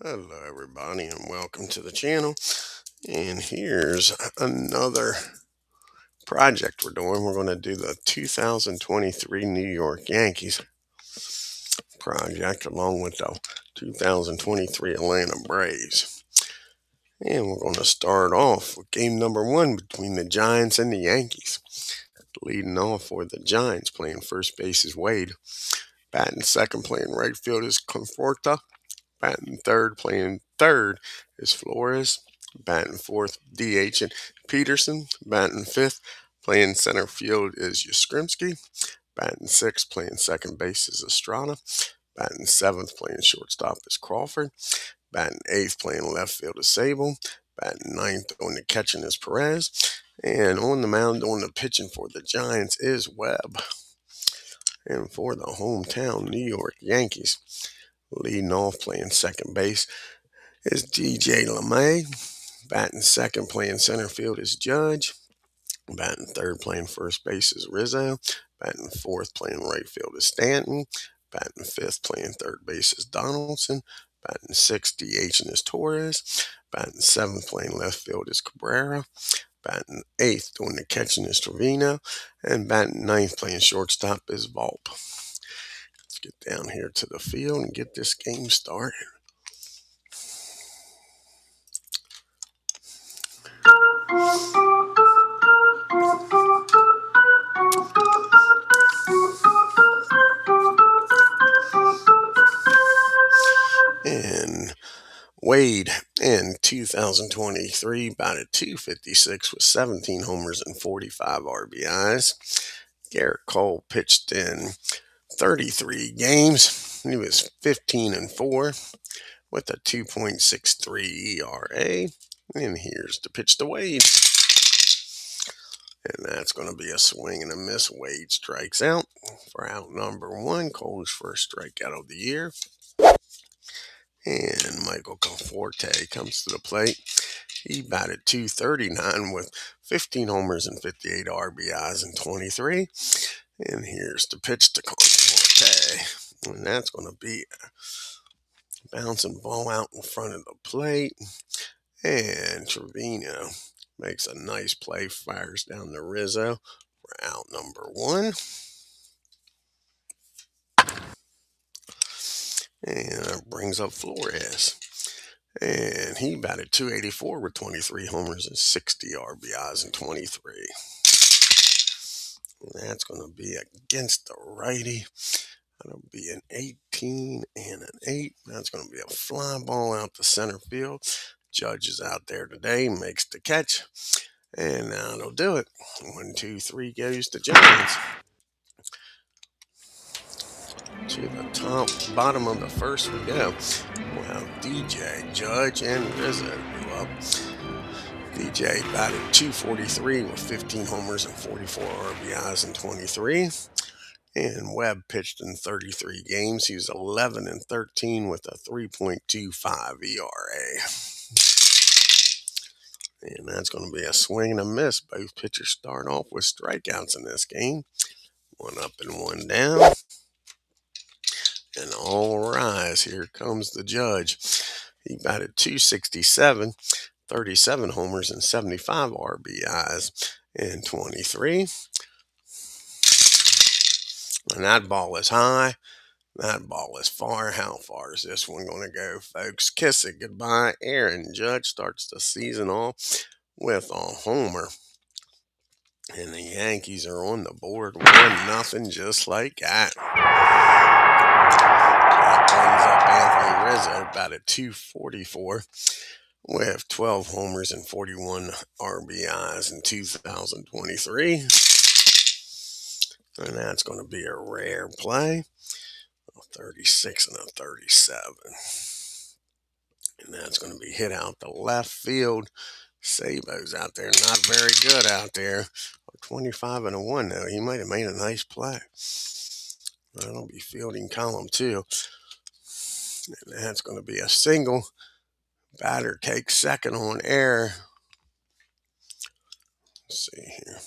Hello everybody and welcome to the channel. And here's another project we're doing. We're going to do the 2023 New York Yankees project along with the 2023 Atlanta Braves. And we're going to start off with game number one between the Giants and the Yankees. Leading off for the Giants, playing first base is Wade. Batting second, playing right field is Conforta. Batting third, playing third is Flores. Batting fourth, DH and Peterson. Batting fifth, playing center field is Yastrzemski. Batting sixth, playing second base is Estrada. Batting seventh, playing shortstop is Crawford. Batting eighth, playing left field is Sable. Batting ninth, on the catching is Perez. And on the mound, on the pitching for the Giants is Webb. And for the hometown New York Yankees, leading off, playing second base is DJ LeMay. Batting second, playing center field is Judge. Batting third, playing first base is Rizzo. Batting fourth, playing right field is Stanton. Batting fifth, playing third base is Donaldson. Batting sixth, DH is Torres. Batting seventh, playing left field is Cabrera. Batting eighth, doing the catching is Trevino. And batting ninth, playing shortstop is Volpe. Let's get down here to the field and get this game started. And Wade in 2023 batted .256 with 17 homers and 45 RBIs. Garrett Cole pitched in 33 games. He was 15-4 with a 2.63 ERA. And here's the pitch to Wade. And that's going to be a swing and a miss. Wade strikes out for out number one. Cole's first strikeout of the year. And Michael Conforte comes to the plate. He batted .239 with 15 homers and 58 RBIs in 23. And here's the pitch to Conforte. And that's going to be a bouncing ball out in front of the plate. And Trevino makes a nice play, fires down to Rizzo for out number one. And that brings up Flores. And he batted .284 with 23 homers and 60 RBIs in 23. And that's going to be against the righty. That'll be an 18 and an 8. That's going to be a fly ball out to center field. Judge is out there today, makes the catch. And now it'll do it. 1, 2, 3 goes to Giants. To the bottom of the first we go. We'll have DJ, Judge, and Rizzo go up. DJ batted .243 with 15 homers and 44 RBIs in 23. And Webb pitched in 33 games. He was 11-13 with a 3.25 ERA. And that's going to be a swing and a miss. Both pitchers start off with strikeouts in this game. One up and one down. And all rise. Here comes the Judge. He batted .267, 37 homers and 75 RBIs in 23. And that ball is high. That ball is far. How far is this one going to go, folks? Kiss it goodbye. Aaron Judge starts the season off with a homer. And the Yankees are on the board 1-0 just like that. That brings up Anthony Rizzo, batted .244 with 12 homers and 41 RBIs in 2023. And that's going to be a rare play. 36 and a 37. And that's going to be hit out the left field. Sabo's out there, not very good out there. 25-1 though. He might have made a nice play. That'll be fielding column 2. And that's going to be a single. Batter takes second on air. Let's see here.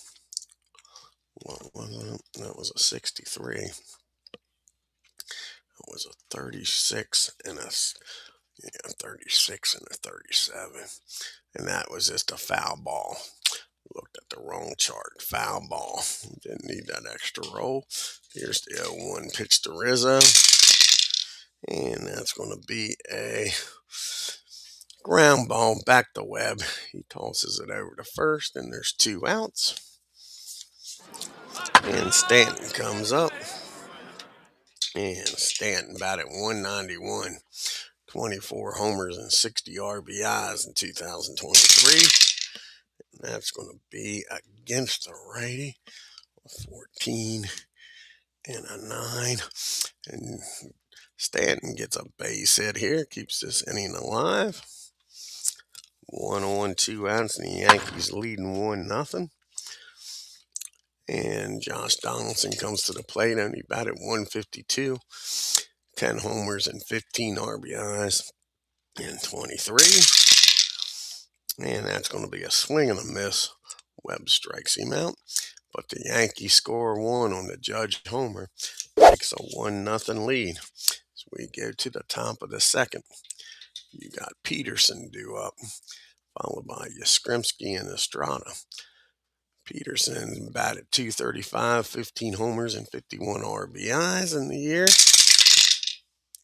What was it? That was a 63. It was a 36 and a Yeah, 36 and a 37. And that was just a foul ball. Looked at the wrong chart. Foul ball. Didn't need that extra roll. Here's the 0-1 pitch to Rizzo. And that's going to be a ground ball back to Webb. He tosses it over to first, and there's 2 outs. And Stanton comes up. And Stanton batted .191. 24 homers and 60 RBIs in 2023. And that's going to be against the righty. 14 and a 9. And Stanton gets a base hit here, keeps this inning alive. 1 on, 2 outs, and the Yankees leading 1-0. And Josh Donaldson comes to the plate, and he batted .152, 10 homers and 15 RBIs in 23. And that's going to be a swing and a miss. Webb strikes him out. But the Yankees score 1 on the Judge homer. Takes a 1-0 lead. So we go to the top of the second. You got Peterson due up, followed by Yastrzemski and Estrada. Peterson batted .235, 15 homers and 51 RBIs in the year.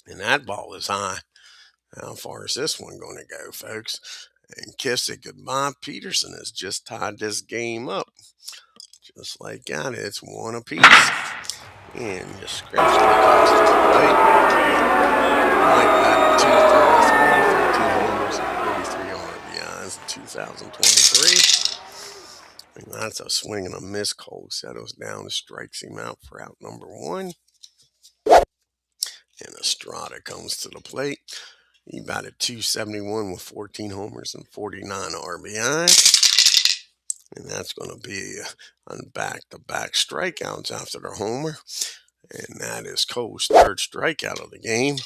And that ball is high. How far is this one going to go, folks? And kiss it goodbye. Peterson has just tied this game up. Just like that, it's 1 apiece. And Yastrzemski comes to the plate. Like that, 233, 15 homers, and 43 RBIs in 2023. And that's a swing and a miss. Cole settles down and strikes him out for out number 1. And Estrada comes to the plate. He batted .271 with 14 homers and 49 RBIs. And that's going to be on back-to-back strikeouts after the homer. And that is Cole's 3rd strikeout of the game.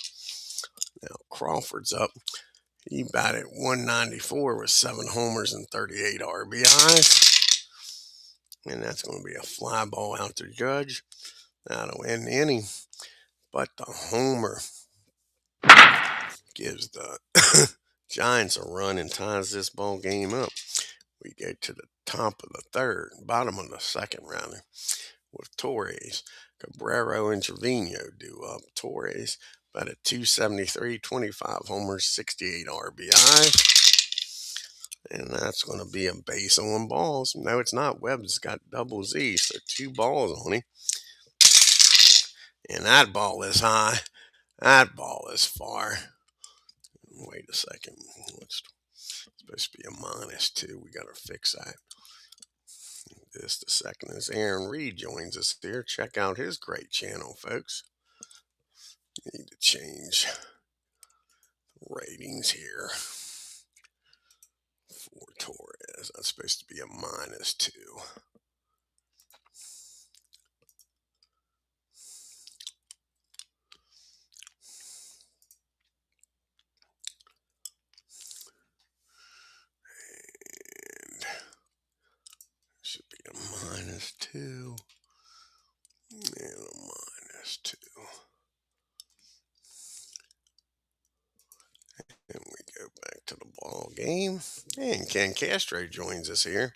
Now Crawford's up. He batted .194 with 7 homers and 38 RBIs. And that's going to be a fly ball out to Judge. That'll end the inning. But the homer gives the Giants a run and ties this ball game up. We get to the top of the third, bottom of the second rather, with Torres, Cabrera, and Trevino due up. Torres batted .273, 25 homers, 68 RBIs. And that's going to be a base on balls. No, it's not. Webb's got double Z, so 2 balls on him. And that ball is high. That ball is far. Wait a second. It's supposed to be a -2. We got to fix that. Just a second as Aaron Reed joins us here. Check out his great channel, folks. Need to change ratings here for Torres. That's supposed to be a -2. And should be a -2 and a -2. And we go back to the ball game. And Ken Castro joins us here.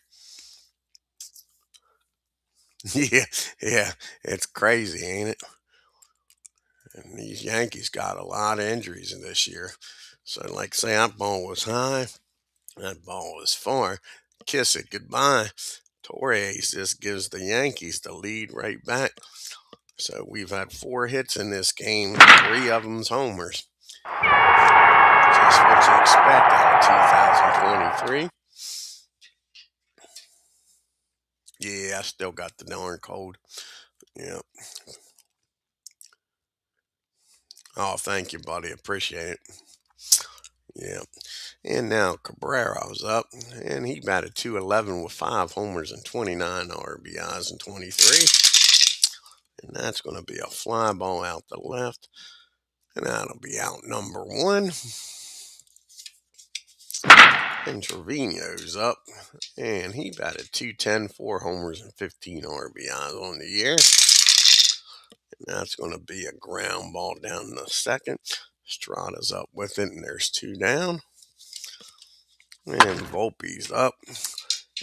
yeah, it's crazy, ain't it? And these Yankees got a lot of injuries in this year. So, like, say that ball was high, that ball was far. Kiss it goodbye. Torres just gives the Yankees the lead right back. So we've had 4 hits in this game, 3 of them's homers. Just what you expect out of 2023. Yeah, I still got the darn cold. Yeah. Oh, thank you, buddy. Appreciate it. Yeah. And now Cabrera's up, and he batted .211 with 5 homers and 29 RBIs in 23. And that's going to be a fly ball out the left, and that'll be out number 1. And Trevino's up, and he batted .210, 4 homers and 15 RBIs on the year. And that's going to be a ground ball down the second. Strada's up with it, and there's 2 down. And Volpe's up.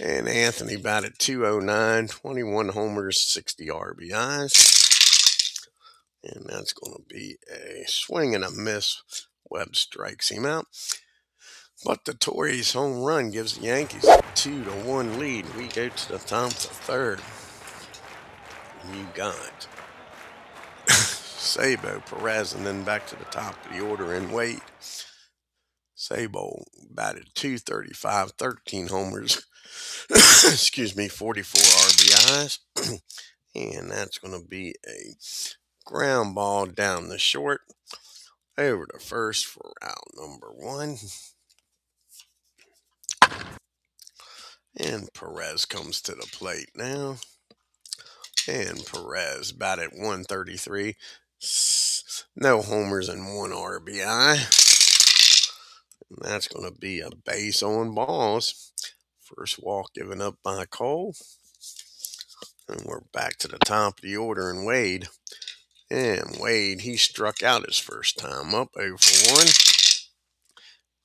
And Anthony batted .209, 21 homers, 60 RBIs. And that's going to be a swing and a miss. Webb strikes him out. But the Tories' home run gives the Yankees a 2-1 lead. We go to the top of the third. You got Sabo, Perez, and then back to the top of the order in Wade. Sabo batted .235, 13 homers, excuse me, 44 RBIs. And that's going to be a ground ball down the short, over to first for out number 1. And Perez comes to the plate now. And Perez batted .133, no homers and 1 RBI. And that's going to be a base on balls. First walk given up by Cole. And we're back to the top of the order in Wade. And Wade, he struck out his first time up, 0 for 1.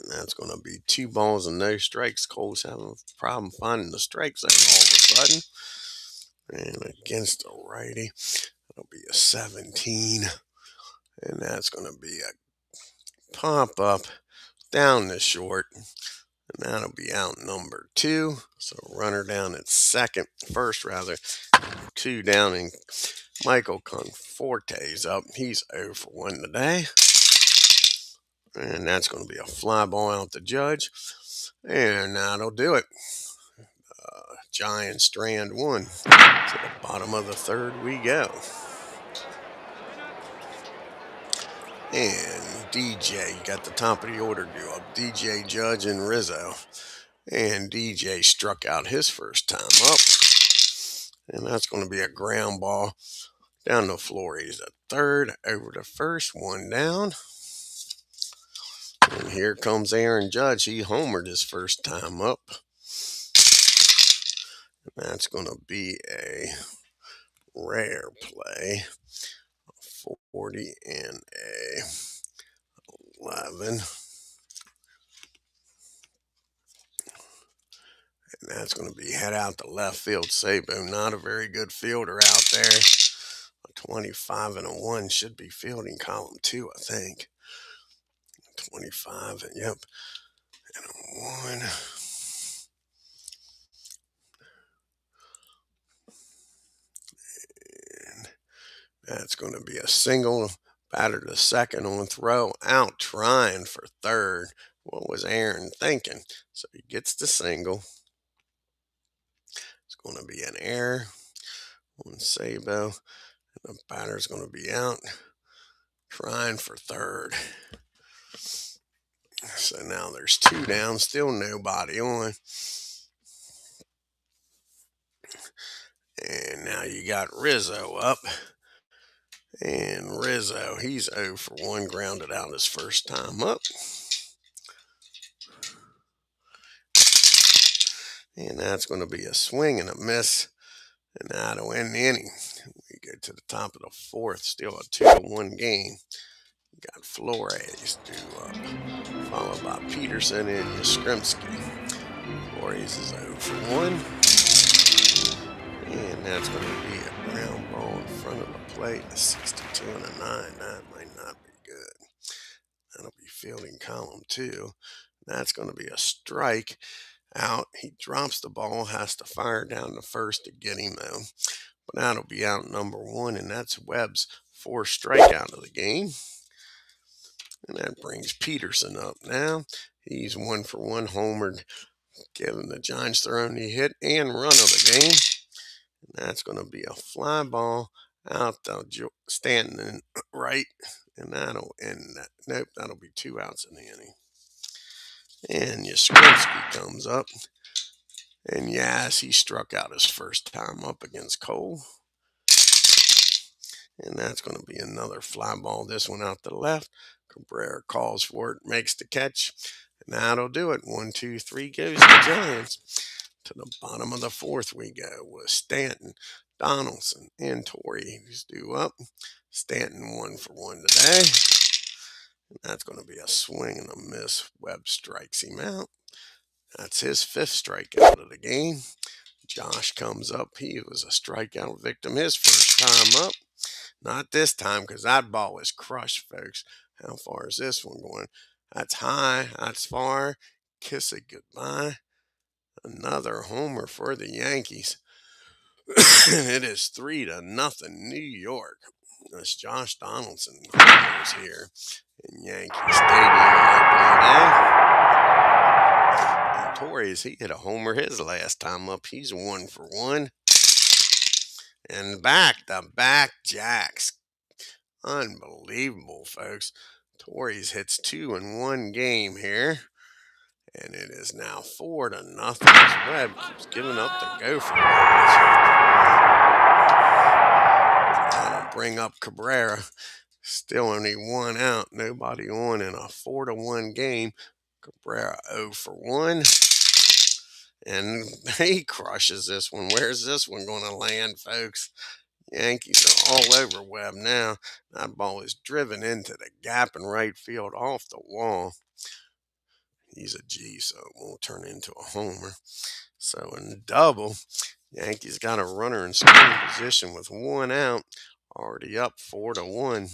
And that's going to be 2 balls and no strikes. Cole's having a problem finding the strike zone all of a sudden. And against a righty, it'll be a 17. And that's going to be a pop up down the short. And that'll be out number 2. So runner down at first, 2 down, and Michael Conforte's up. He's 0 for 1 today. And that's going to be a fly ball out to Judge. And that'll do it. Giants strand 1. To the bottom of the third we go. And DJ got the top of the order due up. DJ, Judge, and Rizzo. And DJ struck out his first time up. And that's going to be a ground ball down the floor. He's at third, over to first, 1 down. And here comes Aaron Judge. He homered his first time up. And that's going to be a rare play. 40 and a 11. And that's going to be head out to left field. Sabo, not a very good fielder out there. A 25 and a 1 should be fielding column 2, I think. 25, and yep, and a 1. And that's going to be a single. Batter to second on throw, out trying for third. What was Aaron thinking? So he gets the single. It's going to be an error on Sabo. And the batter's going to be out trying for third. So now there's 2 down, still nobody on. And now you got Rizzo up. And Rizzo, he's 0 for 1, grounded out his first time up. And that's going to be a swing and a miss. And that'll end the inning. We go to the top of the fourth, still a 2-1 game. You got Flores due up, followed by Peterson and Yastrzemski. Flores is 0 for 1. And that's going to be a ground ball in front of the plate, a 62 and a 9. That might not be good. That'll be fielding column 2. That's going to be a strike out. He drops the ball, has to fire down to first to get him though. But that'll be out number 1, and that's Webb's 4th strikeout of the game. And that brings Peterson up now. He's 1 for 1, homered, giving the Giants their only hit and run of the game. And that's going to be a fly ball out to Stanton right. And that'll end that. Nope, that'll be 2 outs in the inning. And Yastrzemski comes up. And yes, he struck out his first time up against Cole. And that's going to be another fly ball. This one out to the left. Cabrera calls for it, makes the catch. And that'll do it. 1, 2, 3 goes the Giants. To the bottom of the fourth we go with Stanton, Donaldson, and Torrey, who's due up. Stanton 1 for 1 today. And that's going to be a swing and a miss. Webb strikes him out. That's his 5th strikeout of the game. Josh comes up. He was a strikeout victim his first time up. Not this time, because that ball was crushed, folks. How far is this one going? That's high. That's far. Kiss it goodbye. Another homer for the Yankees. It is 3-0 New York. That's Josh Donaldson homers here in Yankee Stadium on opening day. And Torres, he hit a homer his last time up. He's 1 for 1. And back-to-back jacks. Unbelievable, folks. Torres hits 2 in one game here. And it is now 4-0 as Webb keeps giving up the gopher balls. That'll bring up Cabrera. Still only 1 out. Nobody on in a 4-1 game. Cabrera 0 for 1. And he crushes this one. Where's this one going to land, folks? Yankees are all over Webb now. That ball is driven into the gap in right field off the wall. He's a G, so it won't turn into a homer. So in double, Yankees got a runner in scoring position with 1 out, already up 4-1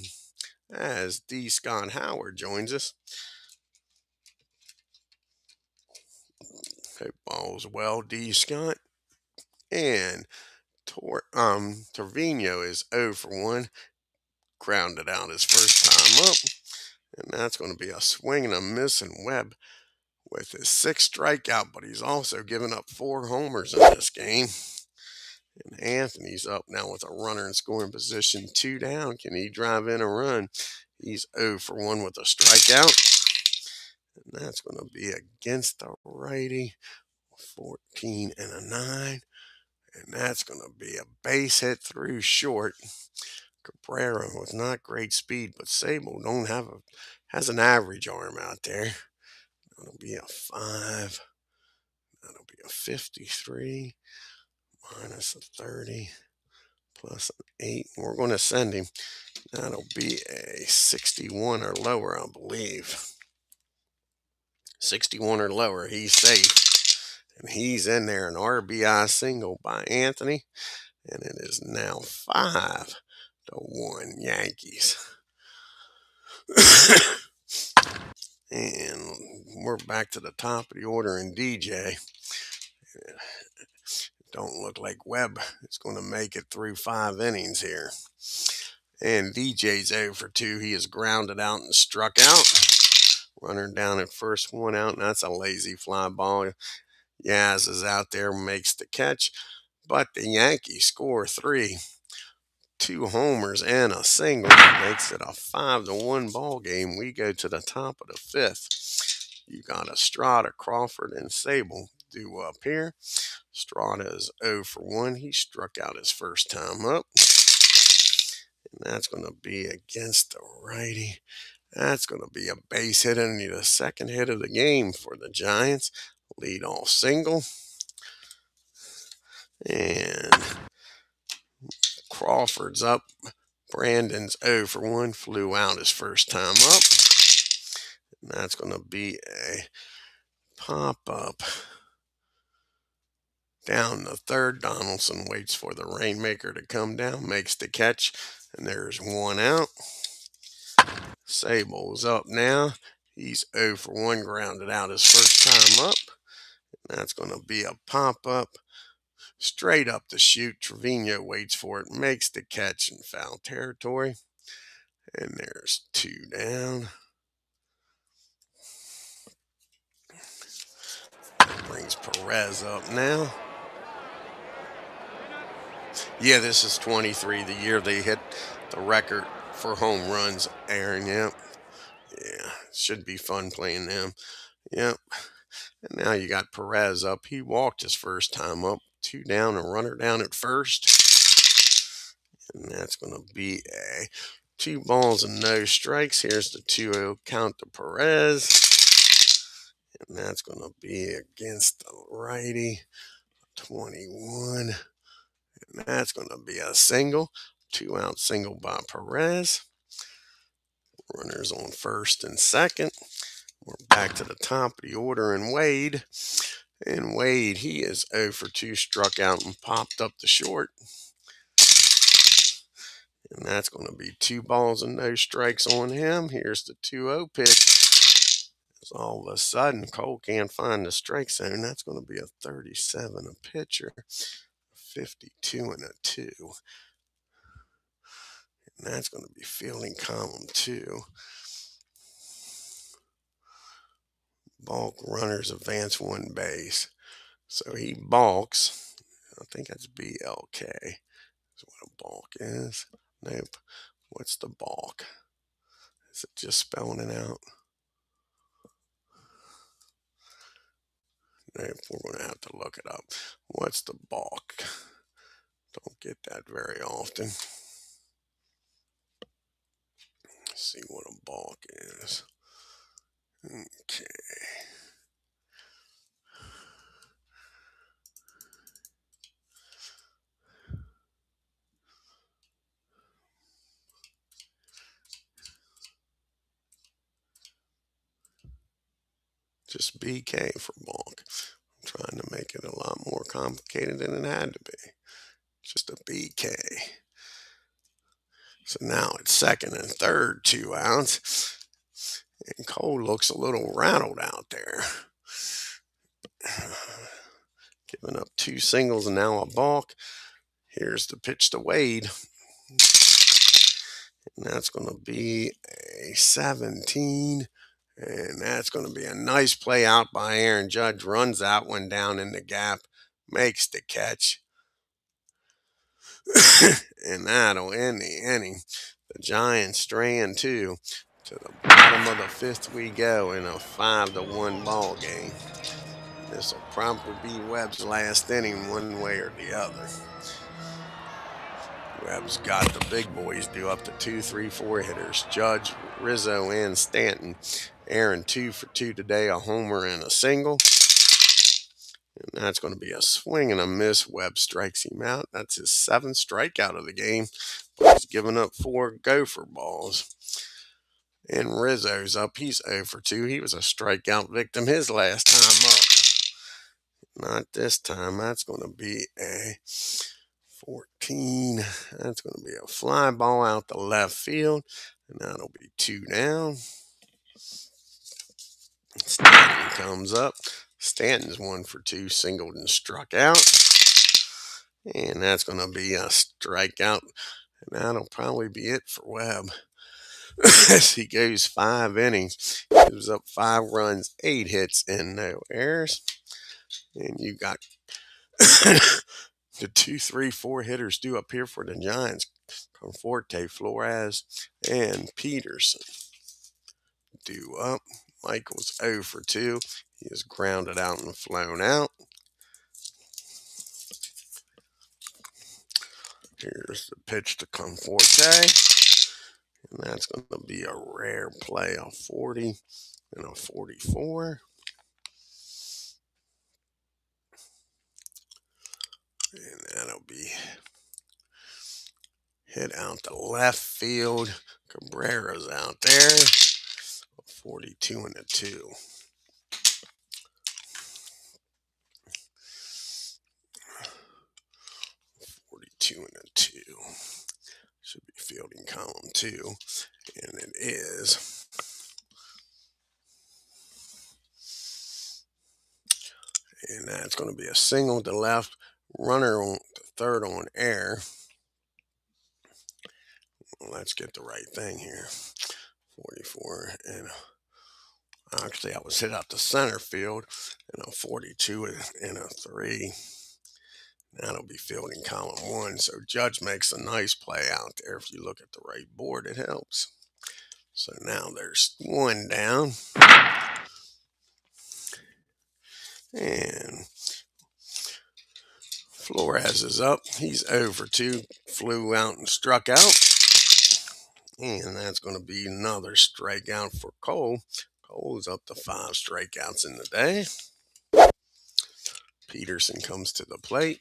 as D. Scott Howard joins us. Hope all's well, D. Scott. And Trevino is 0 for 1, grounded out his first time up. And that's going to be a swing and a miss, and Webb with his 6th strikeout, but he's also given up 4 homers in this game. And Anthony's up now with a runner in scoring position, 2 down. Can he drive in a run? He's 0 for 1 with a strikeout. And that's going to be against the righty, 14 and a 9. And that's going to be a base hit through short. Cabrera with not great speed, but Sable has an average arm out there. That'll be a 5. That'll be a 53 minus a 30 plus an 8. We're going to send him. That'll be a 61 or lower, I believe. 61 or lower, he's safe. And he's in there, an RBI single by Anthony. And it is now 5-1 Yankees. And we're back to the top of the order in DJ. Don't look like Webb is going to make it through 5 innings here. And DJ's 0 for 2. He is grounded out and struck out. Runner down at first, 1 out, and that's a lazy fly ball. Yaz is out there, makes the catch. But the Yankees score 3. 2 homers and a single. Makes it a 5-1 ball game. We go to the top of the 5th. You got Estrada, Crawford, and Sable due up here. Estrada is 0 for 1. He struck out his first time up. And that's going to be against the righty. That's going to be a base hit, only the 2nd hit of the game for the Giants. Leadoff single. And Crawford's up. Brandon's 0 for 1. Flew out his first time up. And that's going to be a pop-up. Down the 3rd, Donaldson waits for the rainmaker to come down, makes the catch, and there's 1 out. Sable's up now. He's 0 for 1, grounded out his first time up. And that's going to be a pop-up. Straight up the chute. Trevino waits for it, makes the catch in foul territory. And there's 2 down. That brings Perez up now. Yeah, this is 23, the year they hit the record for home runs, Aaron. Yep. Yeah, should be fun playing them. Yep. And now you got Perez up. He walked his first time up. 2 down, a runner down at first. And that's going to be a 2 balls and no strikes. Here's the 2-0 count to Perez. And that's going to be against the righty, 21. And that's going to be a single. 2-out single by Perez. Runners on first and second. We're back to the top of the order in Wade. And Wade, he is 0 for 2, struck out and popped up the short. And that's going to be 2 balls and no strikes on him. Here's the 2-0 pitch. All of a sudden, Cole can't find the strike zone. That's going to be a 37 a pitcher, 52 and a 2. And that's going to be fielding column 2. Balk, runners advance 1 base. So he balks. I think that's BLK. Is what a balk is. Nope. What's the balk? Is it just spelling it out? Nope. We're going to have to look it up. What's the balk? Don't get that very often. Let's see what a balk is. Okay. Just BK for balk. I'm trying to make it a lot more complicated than it had to be. Just a BK. So now it's second and third, 2 outs. And Cole looks a little rattled out there. Giving up 2 singles and now a balk. Here's the pitch to Wade. And that's going to be a 17. And that's going to be a nice play out by Aaron Judge. Runs out, one down in the gap. Makes the catch. And that'll end the inning. The Giants straying 2. To the bottom of the 5th we go in a 5-1 ball game. This will probably be Webb's last inning one way or the other. Webb's got the big boys due up to 2, 3, 4 hitters. Judge, Rizzo, and Stanton. Aaron 2 for 2 today, a homer and a single. And that's going to be a swing and a miss. Webb strikes him out. That's his 7th strikeout of the game. He's given up 4 gopher balls. And Rizzo's up. He's 0 for 2. He was a strikeout victim his last time up. Not this time. That's going to be a 14. That's going to be a fly ball out the left field. And that'll be 2 down. Stanton comes up. Stanton's 1 for 2, singled and struck out. And that's going to be a strikeout. And that'll probably be it for Webb. As he goes 5 innings. He was up 5 runs, 8 hits, and no errors. And you got the 2, 3, 4 hitters due up here for the Giants. Conforte, Flores, and Peterson. Due up. Michael's 0 for 2. He is grounded out and flown out. Here's the pitch to Conforte. And that's going to be a rare play, a 40 and a 44. And that'll be hit out to left field. Cabrera's out there. A 42 and a 2. And a 2. Should be fielding column 2. And it is. And that's going to be a single to left. Runner on to third on air. Well, let's get the right thing here. 44. And actually, I was hit out to center field. And a 42 and a 3. That'll be fielding column 1. So Judge makes a nice play out there. If you look at the right board, it helps. So now there's 1 down. And Flores is up. He's 0 for 2. Flew out and struck out. And that's going to be another strikeout for Cole. Cole is up to 5 strikeouts in the day. Peterson comes to the plate.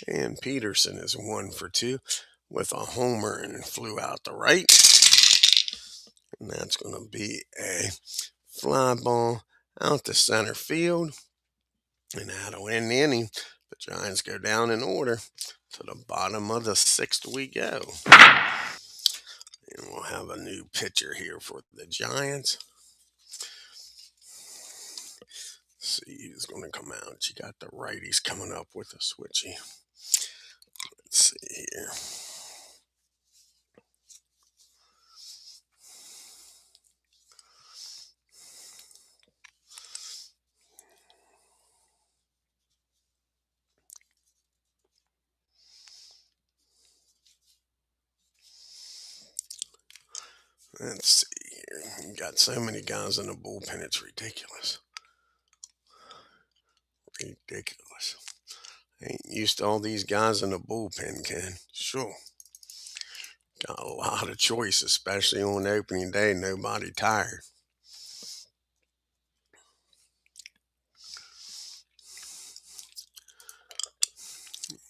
And Peterson is 1 for 2 with a homer and flew out to right. And that's going to be a fly ball out to center field. And that'll end the inning. The Giants go down in order. To the bottom of the sixth we go. And we'll have a new pitcher here for the Giants. See who's going to come out. You got the righties coming up with a switchy. Let's see here. Let's see here. You got so many guys in the bullpen, it's ridiculous. Ridiculous. Ain't used to all these guys in the bullpen, Ken. Sure. Got a lot of choice, especially on opening day. Nobody tired.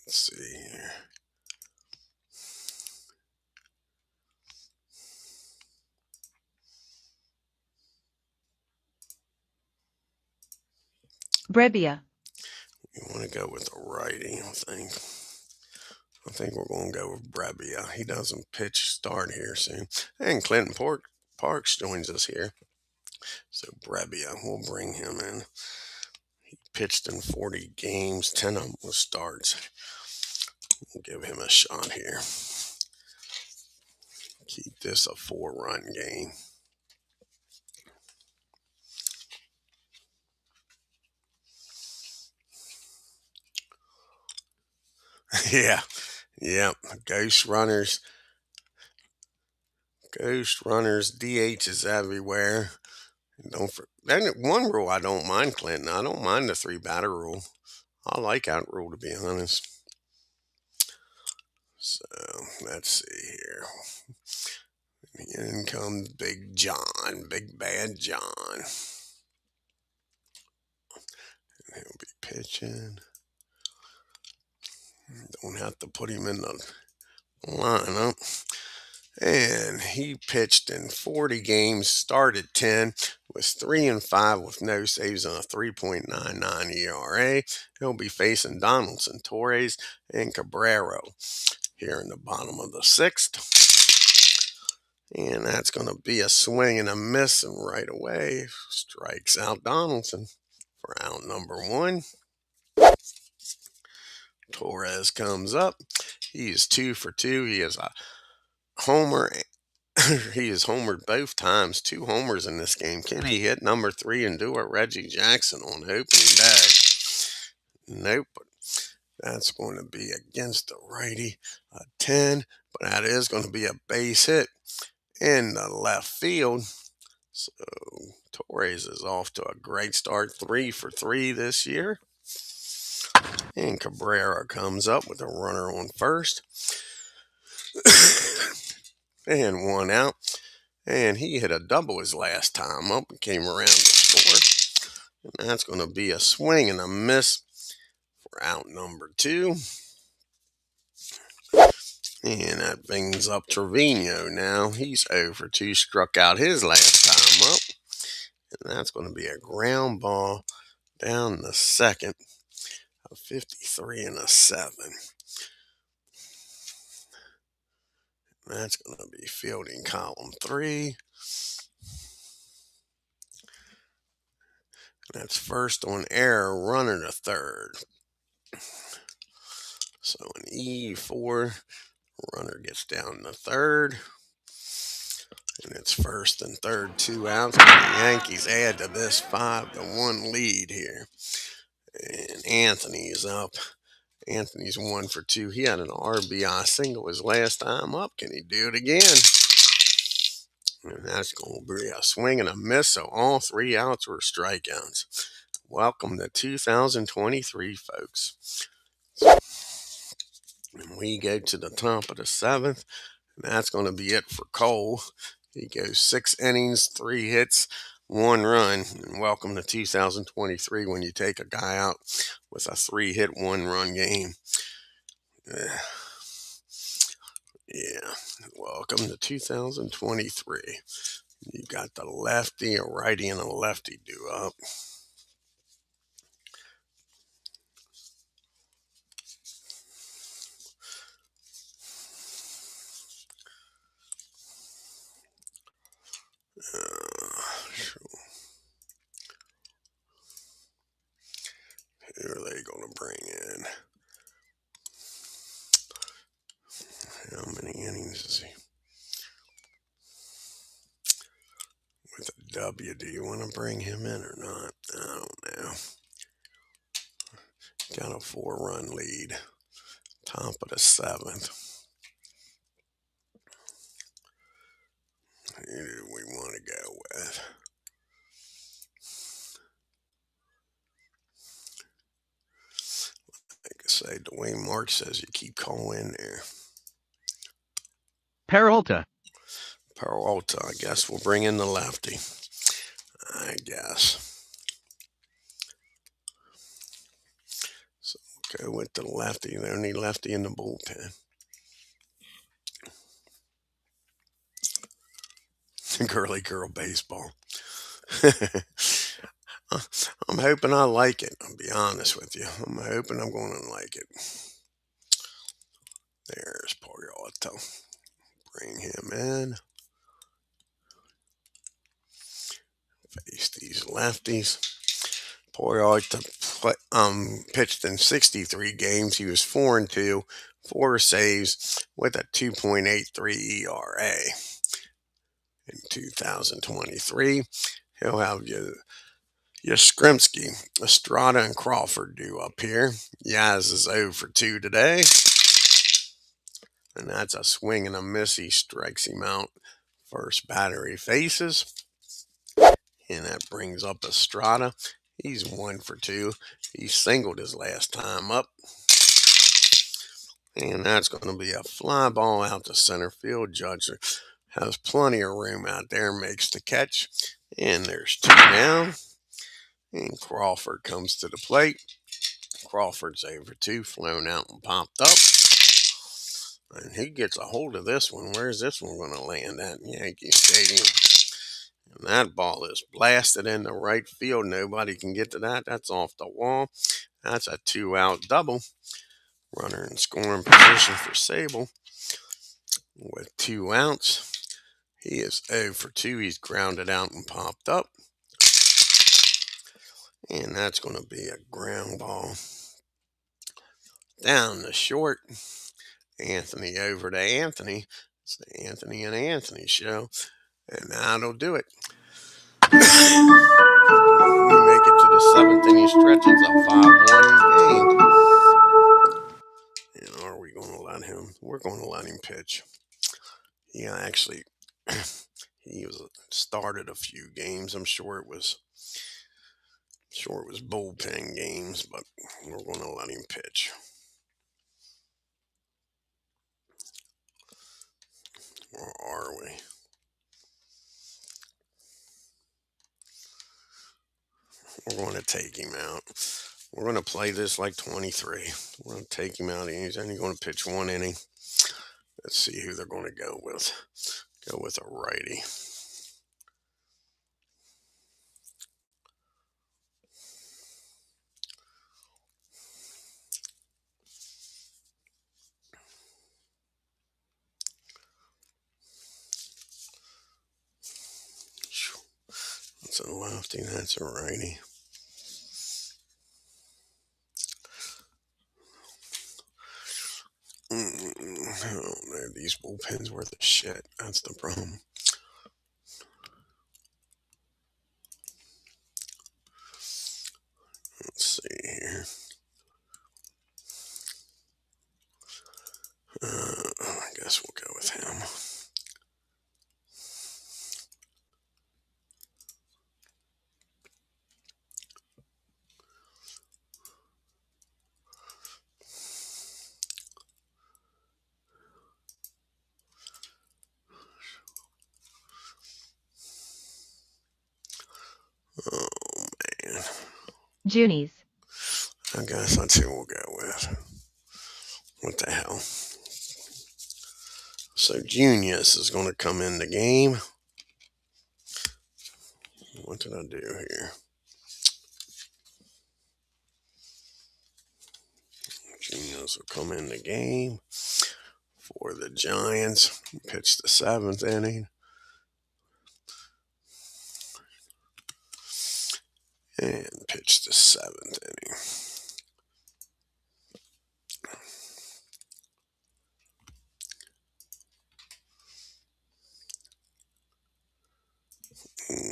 Let's see here. Brebbia. You want to go with a righty, I think. I think we're going to go with Brebbia. He doesn't pitch start here soon. And Clinton Parks joins us here. So Brebbia, we'll bring him in. He pitched in 40 games, 10 of them was starts. We'll give him a shot here. Keep this a 4-run game. Yeah. Ghost runners, DHs everywhere. Then one rule I don't mind, Clinton. I don't mind the 3-batter rule. I like that rule, to be honest. So let's see here. In comes Big John, Big Bad John. And he'll be pitching. Don't have to put him in the lineup. And he pitched in 40 games, started 10, was 3-5 with no saves and a 3.99 ERA. He'll be facing Donaldson, Torres, and Cabrera here in the bottom of the sixth. And that's going to be a swing and a miss, and right away strikes out Donaldson for out number 1. Torres comes up. He is 2 for 2. He is a homer. He is homered both times. 2 homers in this game. Can he hit number 3 and do a Reggie Jackson on opening day? Nope. That's going to be against the righty, a 10. But that is going to be a base hit in the left field. So Torres is off to a great start. 3 for 3 this year. And Cabrera comes up with a runner on first. And 1 out. And he hit a double his last time up and came around to score. And that's going to be a swing and a miss for out number 2. And that brings up Trevino now. He's 0 for 2, struck out his last time up. And that's going to be a ground ball down the second. A 53 and a 7. That's going to be fielding column 3. That's first on error, runner to third. So an E4, runner gets down to third. And it's first and third, 2 outs. The Yankees add to this 5-1 lead here. And Anthony's up. Anthony's 1 for 2. He had an RBI single his last time up. Can he do it again? And that's going to be a swing and a miss. So all 3 outs were strikeouts. Welcome to 2023, folks. And we go to the top of the 7th. And that's going to be it for Cole. He goes 6 innings, 3 hits, 1 run. And welcome to 2023 when you take a guy out with a 3-hit, 1-run game. Yeah. Welcome to 2023. You got the lefty, a righty, and a lefty due up. Who are they going to bring in? How many innings is he? With a W, do you want to bring him in or not? I don't know. Got a 4-run lead. Top of the 7th. Who do we want to go with? Like I say, Dwayne Mark says you keep calling in there. Peralta, I guess we'll bring in the lefty. I guess. So we'll go with the lefty. The only lefty in the bullpen. Girly girl baseball. I'm hoping I like it. I'll be honest with you. I'm hoping I'm going to like it. There's Peralta. Bring him in. Face these lefties. Peralta pitched in 63 games. He was 4-2, 4 saves with a 2.83 ERA. In 2023, he'll have Yastrzemski, Estrada, and Crawford due up here. Yaz is 0 for 2 today. And that's a swing and a miss. He strikes him out. First batter he faces. And that brings up Estrada. He's 1 for 2. He singled his last time up. And that's going to be a fly ball out to center field. Judge has plenty of room out there, makes the catch. And there's 2 down. And Crawford comes to the plate. Crawford's over 2, flown out and popped up. And he gets a hold of this one. Where's this one going to land at? Yankee Stadium. And that ball is blasted into right field. Nobody can get to that. That's off the wall. That's a 2-out double. Runner in scoring position for Sable. With 2 outs. He is 0 for 2. He's grounded out and popped up. And that's going to be a ground ball down the short. Anthony over to Anthony. It's the Anthony and Anthony show. And that'll do it. We make it to the 7th inning stretch. It's a 5-1 game. And are we going to let him? We're going to let him pitch. Yeah, actually, he started a few games. I'm sure it was bullpen games, but we're going to let him pitch. Or are we? We're going to take him out. We're going to play this like 23. We're going to take him out. He's only going to pitch 1 inning. Let's see who they're going to go with. Go with a righty. That's a lefty. That's a righty. I don't know. These bullpens worth of shit. That's the problem. Let's see here. I guess we'll go with him. Oh, man. Junies. I guess that's who we'll go with. What the hell? So Junius is going to come in the game. What did I do here? Juniors will come in the game for the Giants. Pitch the 7th inning. And pitch the 7th inning.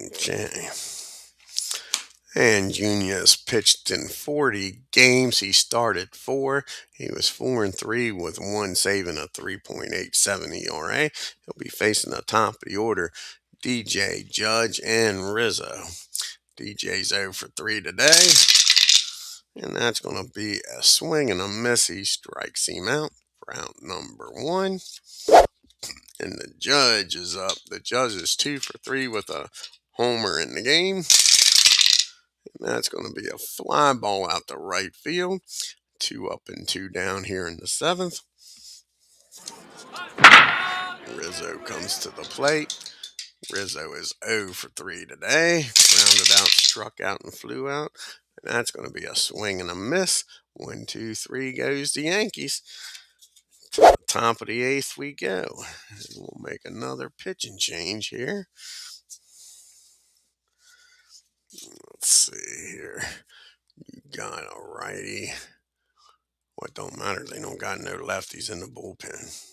Okay. And Juniors pitched in 40 games. He started 4. He was 4-3 with 1 save and a 3.87 ERA. He'll be facing the top of the order, DJ, Judge, and Rizzo. DJ's 0 for 3 today. And that's going to be a swing and a miss. He strikes him out for out number 1. And the Judge is up. The Judge is 2 for 3 with a homer in the game. And that's going to be a fly ball out to right field. 2 up and 2 down here in the 7th. Rizzo comes to the plate. Rizzo is 0 for 3 today. Grounded out, struck out, and flew out. And that's going to be a swing and a miss. 1, 2, 3 goes the Yankees. To the top of the 8th we go. And we'll make another pitching change here. Let's see here. You got a righty. What don't matter, they don't got no lefties in the bullpen.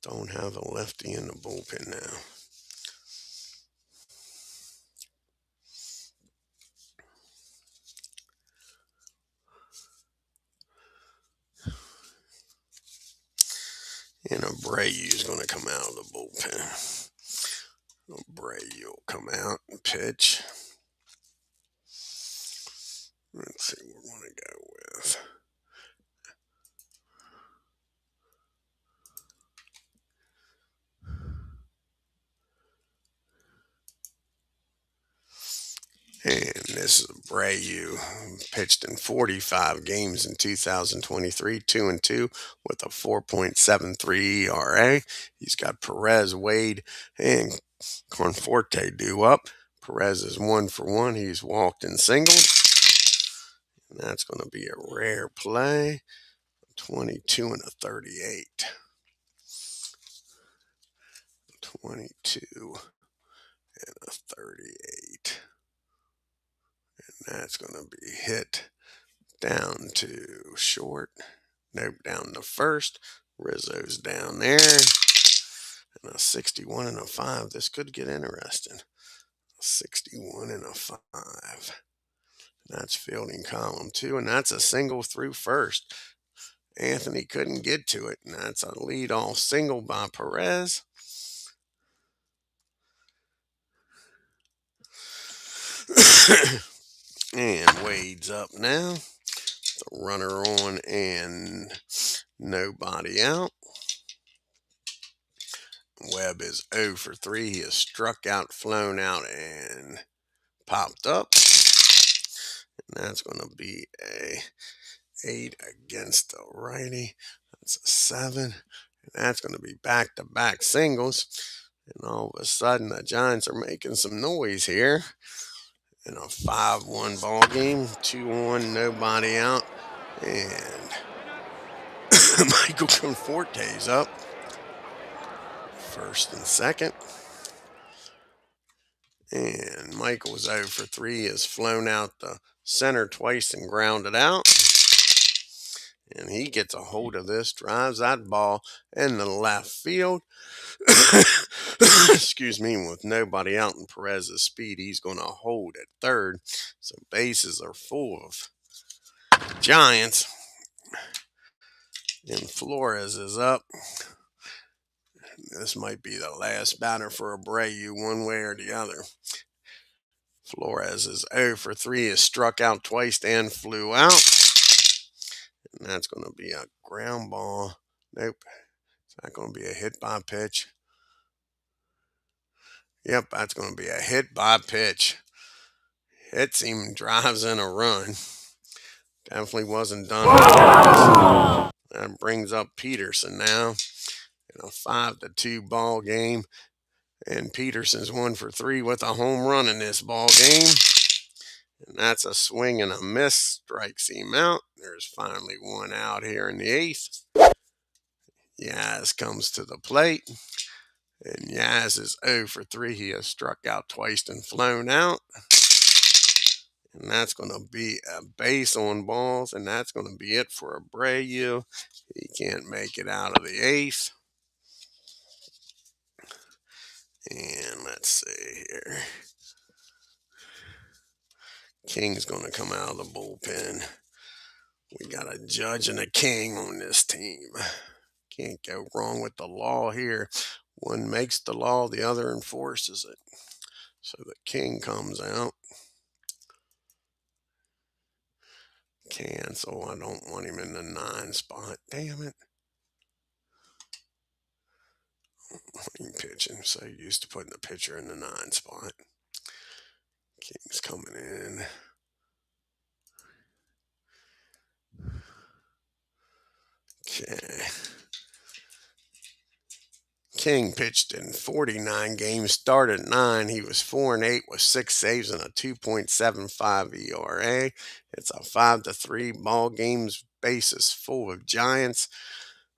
Don't have a lefty in the bullpen now. And Abreu is going to come out of the bullpen. Abreu will come out and pitch. Let's see what we're going to go with. And this is Abreu, pitched in 45 games in 2023, 2-2 with a 4.73 ERA. He's got Perez, Wade, and Conforte due up. Perez is 1 for 1. He's walked and singled. And that's going to be a rare play. 22 and a 38. 22 and a 38. And that's going to be hit down to short. Nope, down to first. Rizzo's down there. And a 61 and a 5. This could get interesting. 61 and a 5. That's fielding column 2. And that's a single through first. Anthony couldn't get to it. And that's a leadoff single by Perez. And Wade's up now. The runner on and nobody out. WEBB is 0 for 3. He has struck out, flown out, and popped up. And that's going to be a 8 against the righty. That's a 7. And that's going to be back-to-back singles. And all of a sudden, the Giants are making some noise here. In a 5-1 ball game, 2-1, nobody out. And Michael Conforte's up. First and second. And Michael's 0 for 3. He has flown out the center twice and grounded out. And he gets a hold of this, drives that ball in the left field. Excuse me, with nobody out in Perez's speed, he's going to hold at third. So bases are full of Giants. And Flores is up. This might be the last batter for Abreu, one way or the other. Flores is 0 for 3. He is struck out twice and flew out. And that's going to be a ground ball. Nope. It's not going to be a hit by pitch. Yep, that's going to be a hit by pitch. Hits him, drives in a run. Definitely wasn't done on purpose. That brings up Peterson now in a 5-2 ball game. And Peterson's 1 for 3 with a home run in this ball game. And that's a swing and a miss. Strikes him out. There's finally one out here in the 8th. Yaz comes to the plate. And Yaz is 0 for 3. He has struck out twice and flown out. And that's going to be a base on balls. And that's going to be it for Abreu. He can't make it out of the 8th. And let's see here. King's going to come out of the bullpen. We got a Judge and a King on this team. Can't go wrong with the law here. One makes the law, the other enforces it. So the King comes out. Cancel. I don't want him in the 9 spot. Damn it. I'm pitching. So used to putting the pitcher in the 9 spot. King's coming in. Okay. King pitched in 49 games, started 9. He was 4-8 with 6 saves and a 2.75 ERA. It's a 5-3 ball games. Bases full of Giants.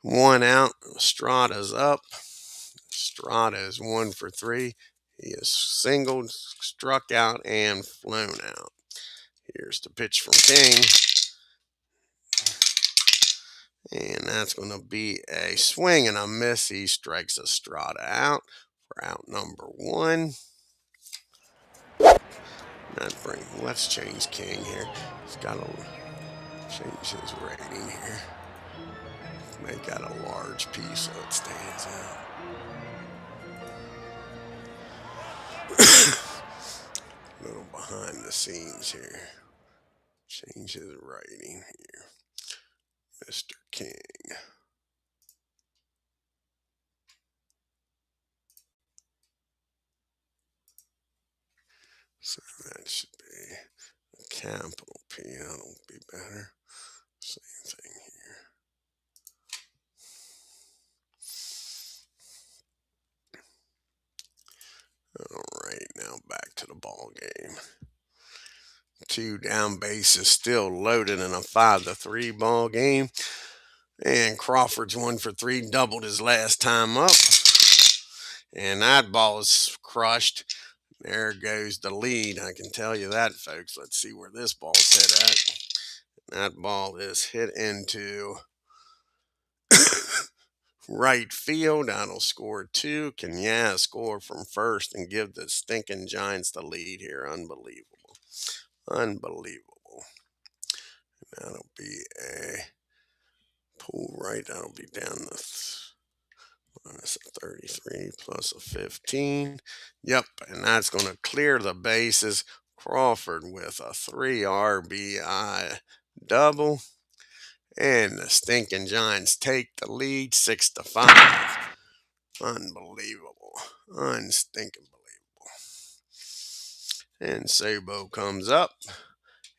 1 out. Estrada's up. Estrada is 1 for 3. He is singled, struck out, and flown out. Here's the pitch from King. And that's going to be a swing and a miss. He strikes Estrada out for out number 1. Let's change King here. He's got to change his rating here. Make that a large piece so it stands out. A little behind the scenes here. Change his rating here. Mr. King. So that should be a capital P. That'll be better. Same thing here. All right, now back to the ball game. 2 down bases still loaded in a 5-3 ball game. And Crawford's 1 for 3, doubled his last time up. And that ball is crushed. There goes the lead. I can tell you that, folks. Let's see where this ball's hit at. That ball is hit into right field. That'll score 2. Can Yaz score from first and give the stinking Giants the lead here? Unbelievable. Unbelievable. That'll be a pull right. That'll be down the minus a 33 plus a 15. Yep, and that's going to clear the bases. Crawford with a 3 RBI double. And the stinking Giants take the lead 6-5. Unbelievable. Unstinking believable. And Sobo comes up.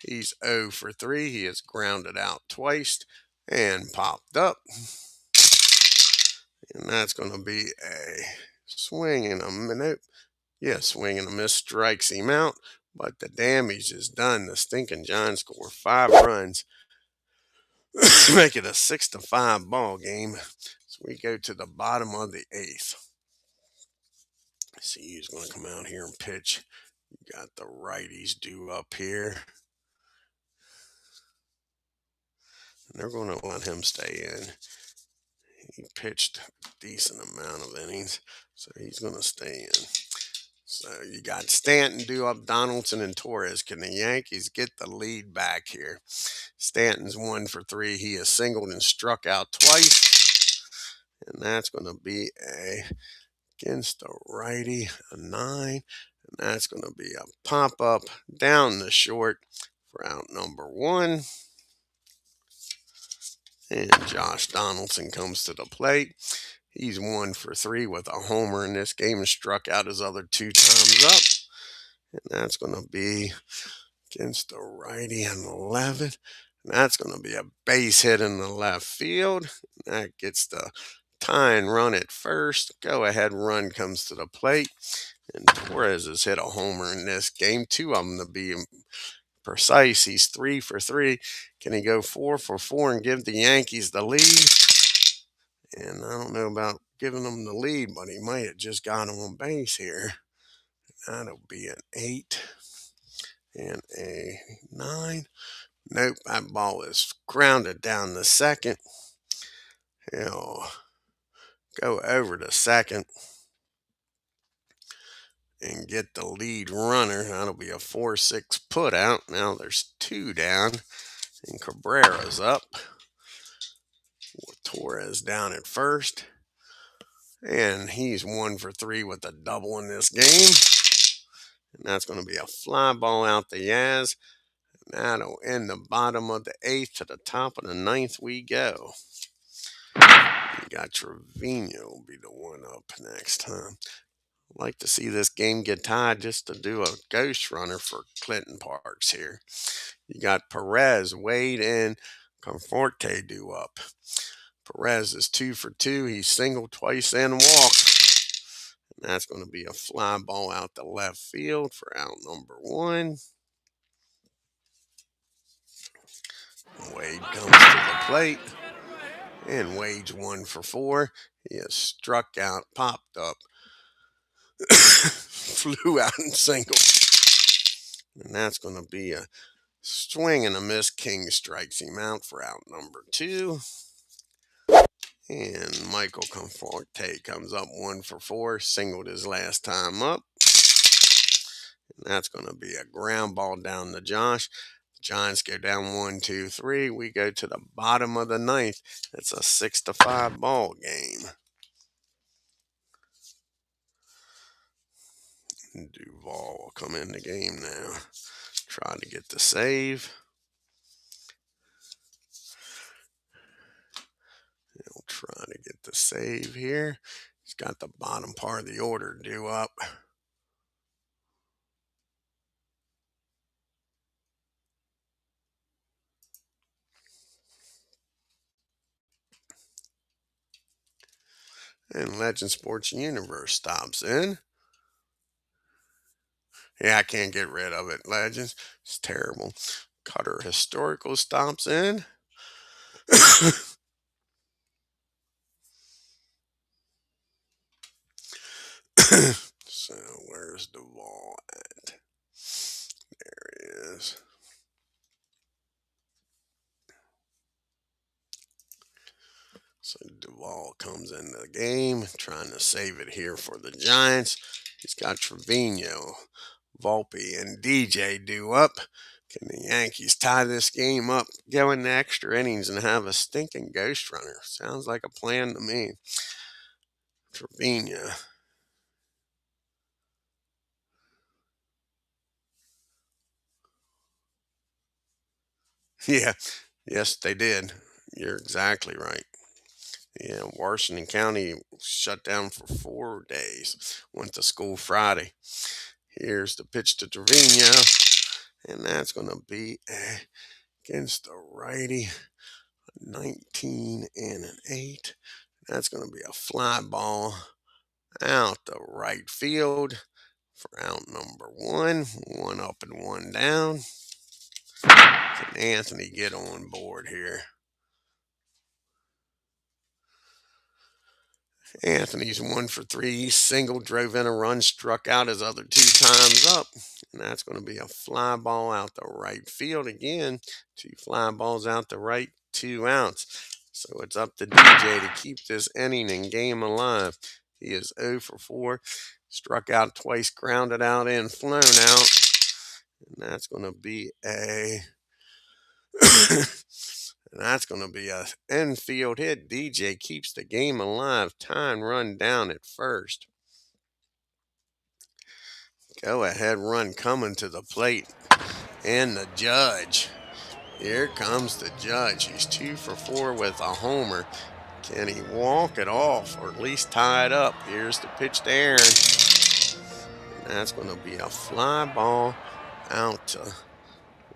He's 0 for 3. He has grounded out twice and popped up. And that's going to be a swing and a minute. Yeah, swing and a miss, strikes him out. But the damage is done. The stinking Giants score 5 runs. Make it a 6-5 ball game. So we go to the bottom of the 8th. See who's going to come out here and pitch. You got the righties due up here. And they're going to let him stay in. He pitched a decent amount of innings, so he's going to stay in. So you got Stanton due up, Donaldson and Torres. Can the Yankees get the lead back here? Stanton's 1 for 3. He has singled and struck out twice. And that's going to be against the righty, a 9. And that's going to be a pop-up down the short for out number 1. And Josh Donaldson comes to the plate. He's 1 for 3 with a homer in this game and struck out his other 2 times up. And that's going to be against the righty an 11. And that's going to be a base hit in the left field. That gets the tying run at first. Go ahead run comes to the plate. And Torres has hit a homer in this game. Two of them to be precise. He's 3 for 3. Can he go 4 for 4 and give the Yankees the lead? And I don't know about giving them the lead, but he might have just got on base here. That'll be an 8 and a 9. Nope, that ball is grounded down the second. He'll go over to second and get the lead runner. That'll be a 4-6 put out. Now there's 2 down, and Cabrera's up with Torres down at first. And he's 1 for 3 with a double in this game. And that's going to be a fly ball out to Yaz. And that'll end the bottom of the 8th. To the top of the 9th we go. We got Trevino will be the one up next time. I'd like to see this game get tied just to do a ghost runner for Clinton Parks here. You got Perez, Wade, and Conforte due up. Perez is 2 for 2. He's singled twice and walked. And that's going to be a fly ball out to left field for out number 1. Wade comes to the plate. And Wade's 1 for 4. He has struck out, popped up, flew out and singled. And that's going to be a swing and a miss. King strikes him out for out number 2. And Michael Conforte comes up 1 for 4. Singled his last time up. And that's going to be a ground ball down to Josh. The Giants go down 1, 2, 3. We go to the bottom of the 9th. It's a 6-5 ball game. Duvall will come in the game now. Trying to get the save. He'll try to get the save here. He's got the bottom part of the order due up. And Legend Sports Universe stops in. Yeah, I can't get rid of it, Legends. It's terrible. Cutter Historical stops in. So, where's Duvall at? There he is. So Duvall comes into the game, trying to save it here for the Giants. He's got Trevino, Volpe, and DJ due up. Can the Yankees tie this game up, go into extra innings, and have a stinking ghost runner? Sounds like a plan to me. Trevino. Yeah, yes, they did. You're exactly right. Yeah, Washington County shut down for 4 days. Went to school Friday. Here's the pitch to Trevino, and that's going to be against the righty. 19 and an 8. That's going to be a fly ball out the right field for out number 1. 1 up and 1 down. Can Anthony get on board here? Anthony's 1 for 3. He single, drove in a run, struck out his other 2 times up. And that's going to be a fly ball out the right field again. 2 fly balls out the right, 2 outs. So it's up to DJ to keep this inning and game alive. He is 0 for 4. Struck out twice, grounded out and flown out. And that's going to be a and that's going to be a infield hit. DJ keeps the game alive. Tying run down at first. Go ahead run coming to the plate. And the judge. Here comes the judge. He's 2 for 4 with a homer. Can he walk it off or at least tie it up? Here's the pitch to Aaron. And that's going to be a fly ball out to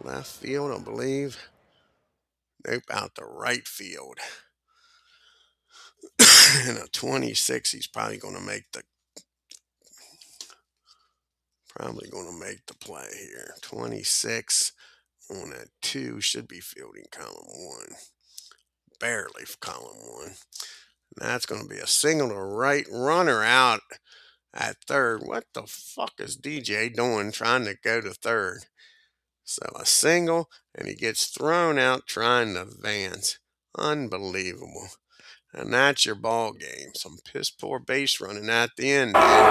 left field, I believe. Nope, out to right field. And a 26, he's probably gonna make the play here. 26 on a 2 should be fielding column 1. Barely for column 1. That's gonna be a single to right, runner out at third. What the fuck is DJ doing trying to go to third? So a single, and he gets thrown out trying to advance. Unbelievable. And that's your ball game. Some piss poor base running at the end, man.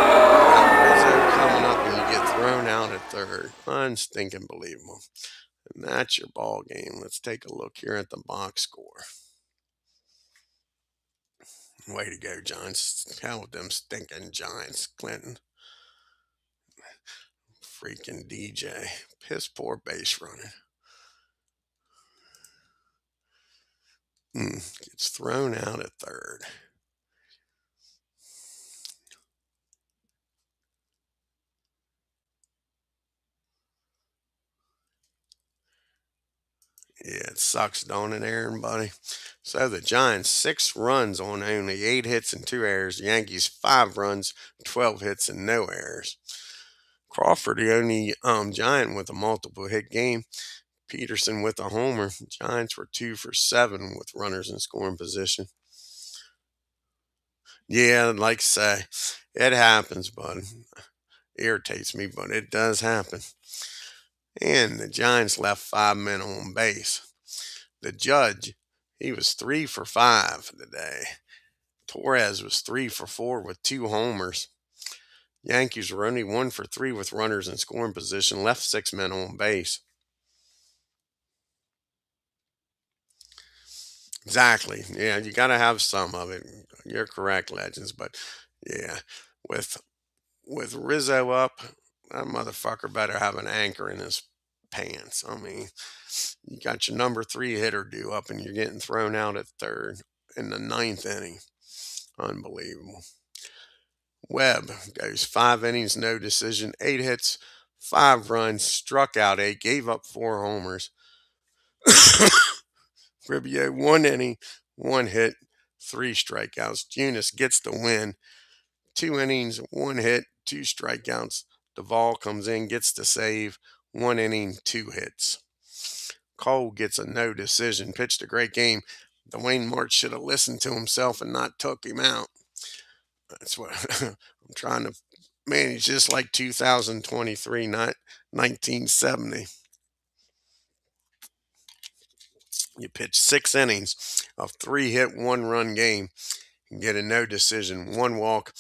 Got Rizzo coming up and you get thrown out at third. Unstinking believable. And that's your ball game. Let's take a look here at the box score. Way to go, Giants. Hell with them stinking Giants, Clinton. Freaking DJ. Piss poor base running. Gets thrown out at third. Yeah, it sucks, don't it, Aaron, buddy? So the Giants, 6 runs on only 8 hits and 2 errors. The Yankees, 5 runs, 12 hits and no errors. Crawford, the only Giant with a multiple hit game. Peterson with a homer. Giants were 2 for 7 with runners in scoring position. Yeah, like I say, it happens, bud. Irritates me, but it does happen. And the Giants left 5 men on base. The Judge, he was 3 for 5 today. Torres was 3 for 4 with 2 homers. Yankees were only 1 for 3 with runners in scoring position, left 6 men on base. Exactly. Yeah, you got to have some of it. You're correct, Legends. But yeah, with with Rizzo up, that motherfucker better have an anchor in his pants. I mean, you got your number 3 hitter due up, and you're getting thrown out at third in the 9th inning. Unbelievable. Webb goes 5 innings, no decision, 8 hits, 5 runs, struck out 8, gave up 4 homers. Ribbier 1 inning, 1 hit, 3 strikeouts. Junis gets the win. 2 innings, 1 hit, 2 strikeouts. Duvall comes in, gets the save. 1 inning, 2 hits. Cole gets a no decision. Pitched a great game. Dwayne March should have listened to himself and not took him out. That's what I'm trying to manage, just like 2023, not 1970. You pitch 6 innings of 3 hit, 1 run game and get a no decision, 1 walk,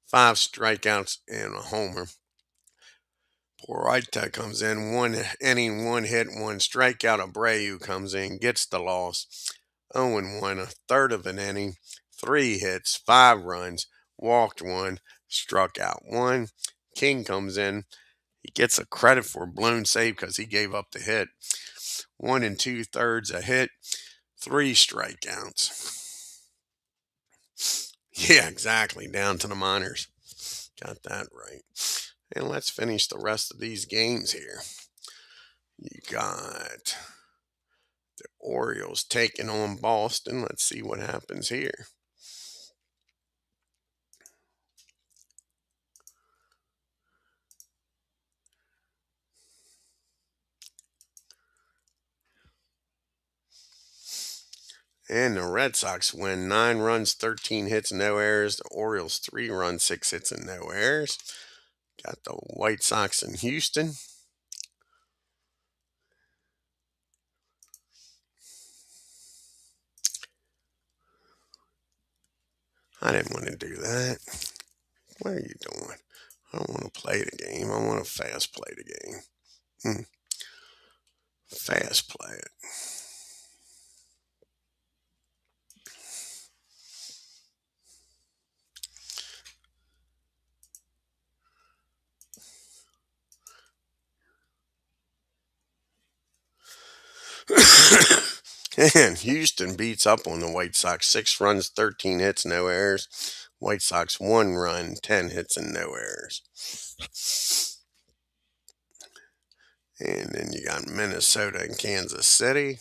5 strikeouts, and a homer. Porita comes in, 1 inning, 1 hit, 1 strikeout. Abreu comes in, gets the loss. 0-1, a third of an inning, 3 hits, 5 runs, walked 1, struck out 1. King comes in. He gets a credit for a blown save because he gave up the hit. 1 2/3, a hit, 3 strikeouts. Yeah, exactly. Down to the minors. Got that right. And let's finish the rest of these games here. You got the Orioles taking on Boston. Let's see what happens here. And the Red Sox win 9 runs, 13 hits, no errors. The Orioles 3 runs, 6 hits, and no errors. Got the White Sox in Houston. I didn't want to do that. What are you doing? I don't want to play the game. I want to fast play the game. Fast play it. And Houston beats up on the White Sox. 6 runs, 13 hits, no errors. White Sox 1 run, 10 hits, and no errors. And then you got Minnesota and Kansas City.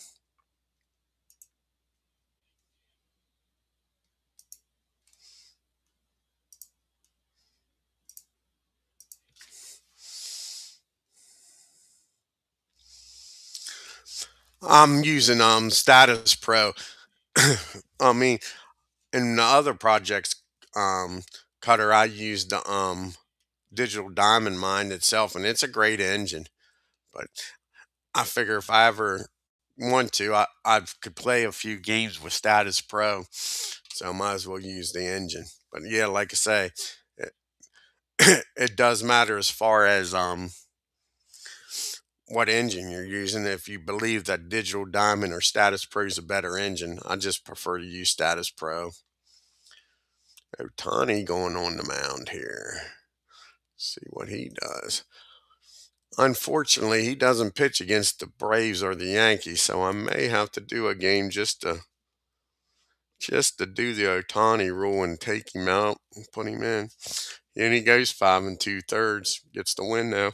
I'm using Status Pro. I mean, in the other projects, um, cutter, I used the Digital Diamond Mine itself, and it's a great engine. But I figure if I ever want to, I could play a few games with Status Pro, so I might as well use the engine. But yeah, like I say, it, it does matter as far as what engine you're using. If you believe that Digital Diamond or Status Pro is a better engine, I just prefer to use Status Pro. Otani going on the mound here. See what he does. Unfortunately, he doesn't pitch against the Braves or the Yankees, so I may have to do a game just to do the Otani rule and take him out and put him in. And he goes 5 2/3, gets the win now.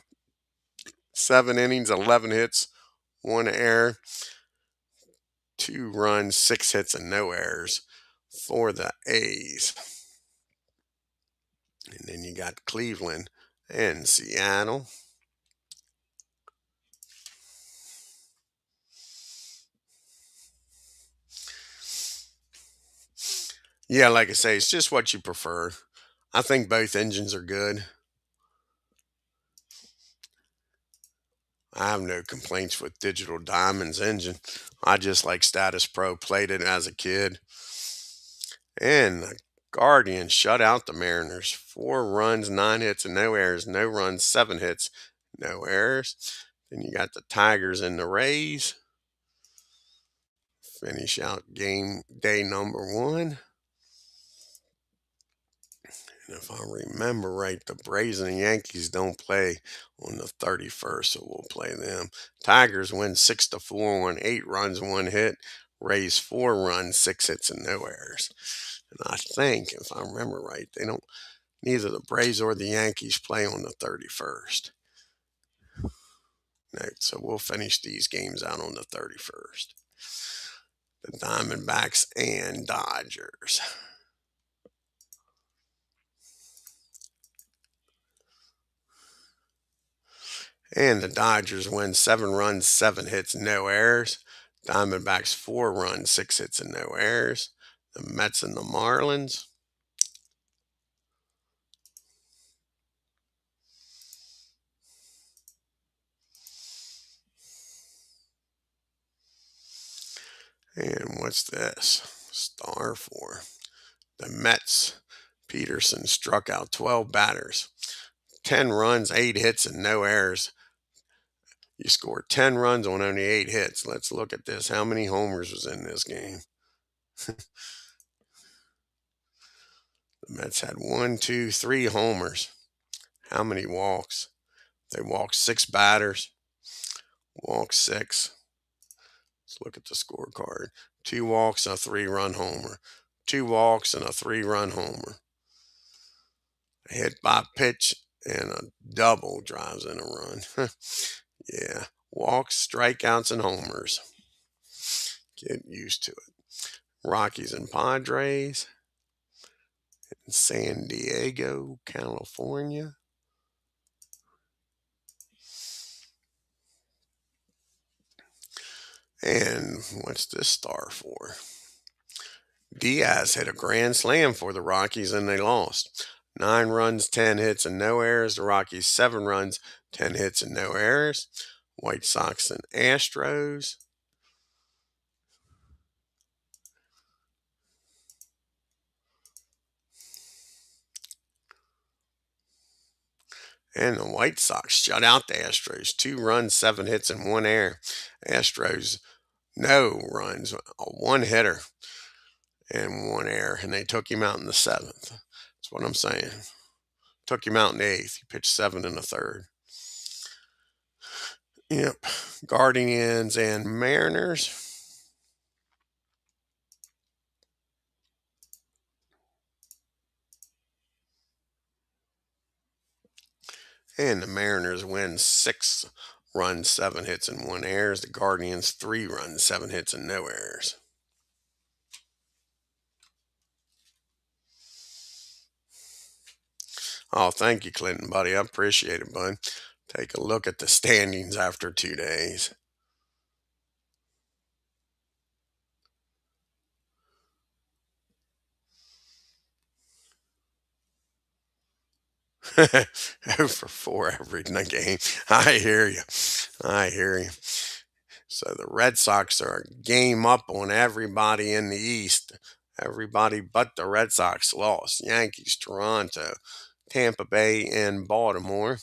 7 innings, 11 hits, 1 error, 2 runs, 6 hits, and no errors for the A's. And then you got Cleveland and Seattle. Yeah, like I say, it's just what you prefer. I think both engines are good. I have no complaints with Digital Diamond's engine. I just like Status Pro, played it as a kid. And the Guardians shut out the Mariners. 4 runs, 9 hits, and no errors. No runs, 7 hits, no errors. Then you got the Tigers and the Rays. Finish out game day number 1. And if I remember right, the Braves and the Yankees don't play on the 31st, so we'll play them. Tigers win 6-4 on 8 runs, 1 hit. Rays 4 runs, 6 hits, and no errors. And I think, if I remember right, they don't. Neither the Braves or the Yankees play on the 31st. No, so we'll finish these games out on the 31st. The Diamondbacks and Dodgers. And the Dodgers win 7 runs, 7 hits, no errors. Diamondbacks 4 runs, 6 hits, and no errors. The Mets and the Marlins. And what's this? Star for the Mets. Peterson struck out 12 batters. 10 runs, 8 hits, and no errors. You scored 10 runs on only 8 hits. Let's look at this. How many homers was in this game? The Mets had 1, 2, 3 homers. How many walks? They walked 6 batters. Walked 6. Let's look at the scorecard. 2 walks, a 3-run homer. 2 walks and a 3-run homer. A hit by pitch and a double drives in a run. Yeah. Walks, strikeouts, and homers. Get used to it. Rockies and Padres in San Diego, California. And what's this star for? Diaz hit a grand slam for the Rockies and they lost. 9 runs, 10 hits, and no errors. The Rockies 7 runs, 10 hits, and no errors. White Sox and Astros. And the White Sox shut out the Astros. 2 runs, 7 hits, and 1 error. Astros, no runs, a 1 hitter and 1 error. And they took him out in the 7th. That's what I'm saying. Took him out in the 8th. He pitched 7 in the 3rd. Yep. Guardians and Mariners. And the Mariners win 6 runs, 7 hits, and 1 errors. The Guardians 3 runs, 7 hits, and no errors. Oh, thank you, Clinton, buddy. I appreciate it, bud. Take a look at the standings after 2 days. 0 for 4 every game. I hear you. I hear you. So the Red Sox are a game up on everybody in the East. Everybody but the Red Sox lost. Yankees, Toronto, Tampa Bay, and Baltimore.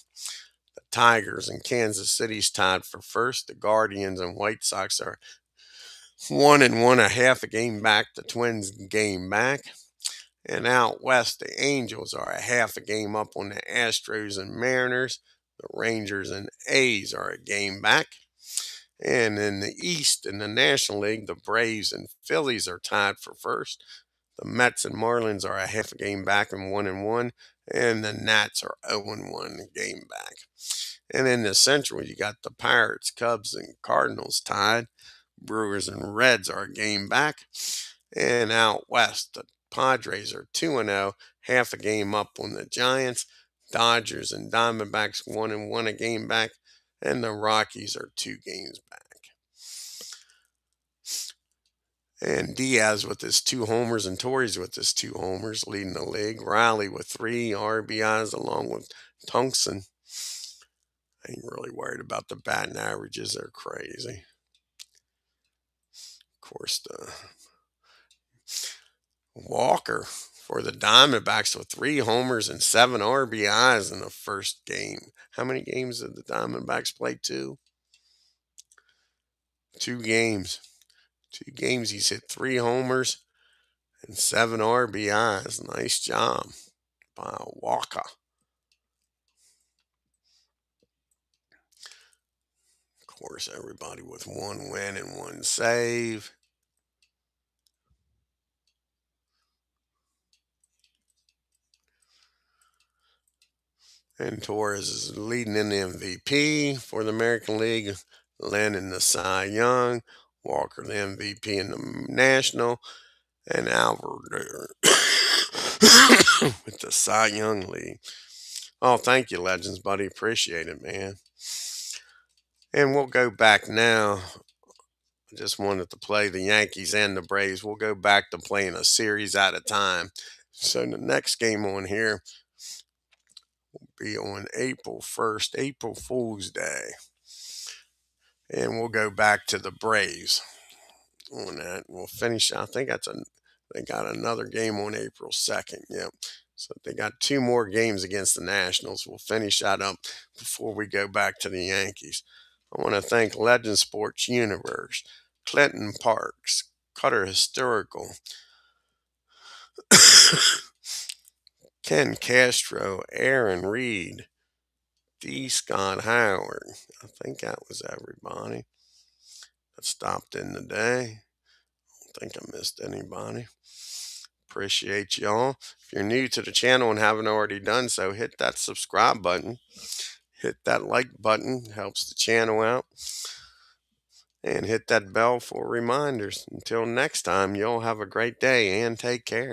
The Tigers and Kansas City's tied for first. The Guardians and White Sox are 1 and 1, a half a game back. The Twins game back. And out west, the Angels are a half a game up on the Astros and Mariners. The Rangers and A's are a game back. And in the East, in the National League, the Braves and Phillies are tied for first. The Mets and Marlins are a half a game back and 1 and 1. And the Nats are 0 and 1 game back. And in the Central, you got the Pirates, Cubs, and Cardinals tied. Brewers and Reds are a game back. And out west, the Padres are 2 and 0, half a game up on the Giants. Dodgers and Diamondbacks 1 and 1 a game back. And the Rockies are 2 games back. And Diaz with his 2 homers and Torres with his 2 homers leading the league. Riley with 3 RBIs along with Tungsten. I ain't really worried about the batting averages. They're crazy. Of course, the Walker for the Diamondbacks with 3 homers and 7 RBIs in the first game. How many games did the Diamondbacks play? 2 games. 2 games. He's hit 3 homers and 7 RBIs. Nice job by Walker. Of course, everybody with 1 win and 1 save. And Torres is leading in the MVP for the American League. Lennon the Cy Young. Walker the MVP in the National. And Albert with the Cy Young League. Oh, thank you, Legends, buddy. Appreciate it, man. And we'll go back now. I just wanted to play the Yankees and the Braves. We'll go back to playing a series at a time. So the next game on here will be on April 1st, April Fool's Day. And we'll go back to the Braves on that. We'll finish. I think they got another game on April 2nd. Yep. So they got 2 more games against the Nationals. We'll finish that up before we go back to the Yankees. I want to thank Legend Sports Universe, Clinton Parks, Cutter Historical, Ken Castro, Aaron Reed, D. Scott Howard. I think that was everybody that stopped in today. I don't think I missed anybody. Appreciate y'all. If you're new to the channel and haven't already done so, hit that subscribe button. Hit that like button. Helps the channel out. And hit that bell for reminders. Until next time, y'all have a great day and take care.